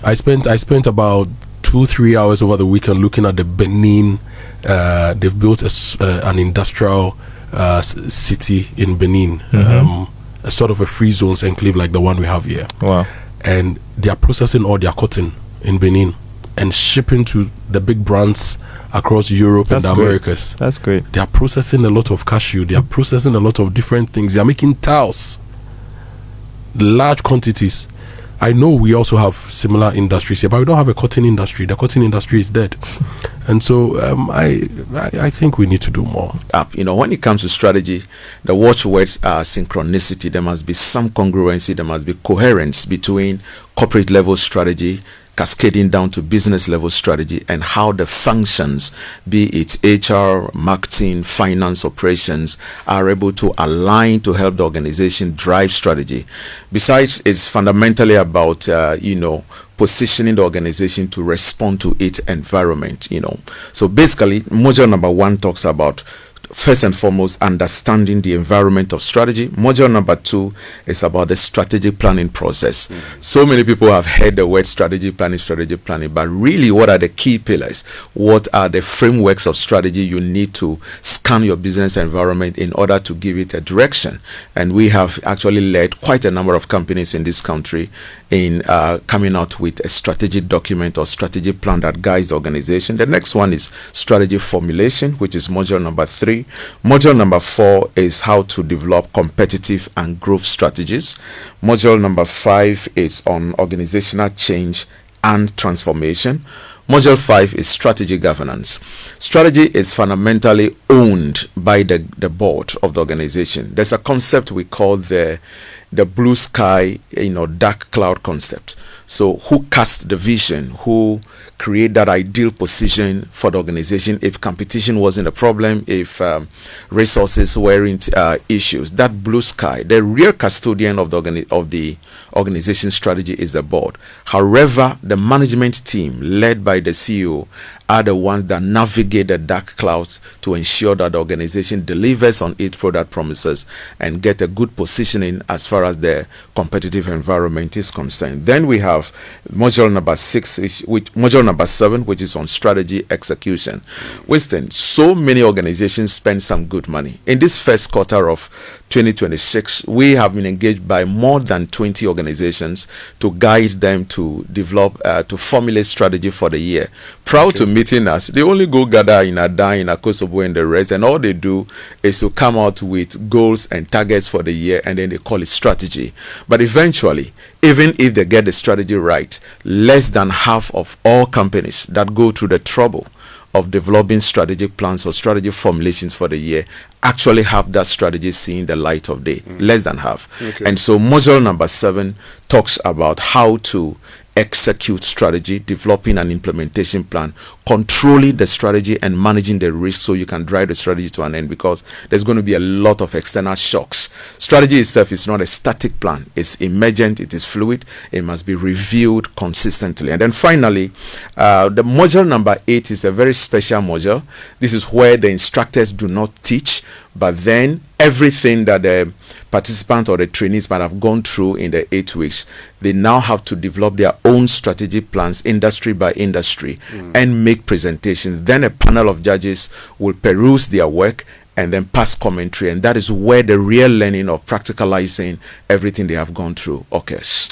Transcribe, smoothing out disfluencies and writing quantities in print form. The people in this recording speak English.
I spent about 2-3 hours over the weekend looking at the Benin. They've built an industrial city in Benin, a sort of a free zones enclave like the one we have here. Wow. And they are processing all their cotton in Benin and shipping to the big brands across Europe and the Americas. That's great. They are processing a lot of cashew. They are processing a lot of different things. They are making towels, large quantities. I know we also have similar industries here, but we don't have a cotton industry. The cotton industry is dead. And so I think we need to do more. When it comes to strategy, the watchwords are synchronicity. There must be some congruency. There must be coherence between corporate level strategy, cascading down to business level strategy, and how the functions, be it HR, marketing, finance, operations, are able to align to help the organization drive strategy. Besides, it's fundamentally about positioning the organization to respond to its environment. So basically, module number 1 talks about, first and foremost, understanding the environment of strategy. Module number 2 is about the strategic planning process. So many people have heard the word strategy planning, but really, what are the key pillars? What are the frameworks of strategy you need to scan your business environment in order to give it a direction? And we have actually led quite a number of companies in this country in coming out with a strategic document or strategic plan that guides the organization. The next one is strategy formulation, which is module number 3. Module number 4 is how to develop competitive and growth strategies. Module number 5 is on organizational change and transformation. Module 5 is strategy governance. Strategy is fundamentally owned by the board of the organization. There's a concept we call the blue sky, dark cloud concept. So who casts the vision, who create that ideal position for the organization if competition wasn't a problem, if resources weren't issues? That blue sky, the real custodian of the organization strategy is the board. However, the management team led by the CEO are the ones that navigate the dark clouds to ensure that the organization delivers on its product promises and get a good positioning as far as the competitive environment is concerned. Then we have module number 7, which is on strategy execution. Winston, so many organizations spend some good money. In this first quarter of 2026, we have been engaged by more than 20 organizations to guide them to develop, to formulate strategy for the year. Proud to meeting us. They only go gather in Ada, in Kosovo, and the rest, and all they do is to come out with goals and targets for the year, and then they call it strategy. But eventually, even if they get the strategy right, less than half of all companies that go through the trouble of developing strategic plans or strategy formulations for the year actually have that strategy seeing the light of day. Less than half. And so module number 7 talks about how to execute strategy, developing an implementation plan, controlling the strategy and managing the risk so you can drive the strategy to an end, because there's going to be a lot of external shocks. Strategy itself is not a static plan. It's emergent, it is fluid, it must be reviewed consistently. And then finally, the module number 8 is a very special module. This is where the instructors do not teach, but then everything that the participants or the trainees might have gone through in the 8 weeks, they now have to develop their own strategic plans, industry by industry, and make presentations. Then a panel of judges will peruse their work and then pass commentary, and that is where the real learning of practicalizing everything they have gone through occurs.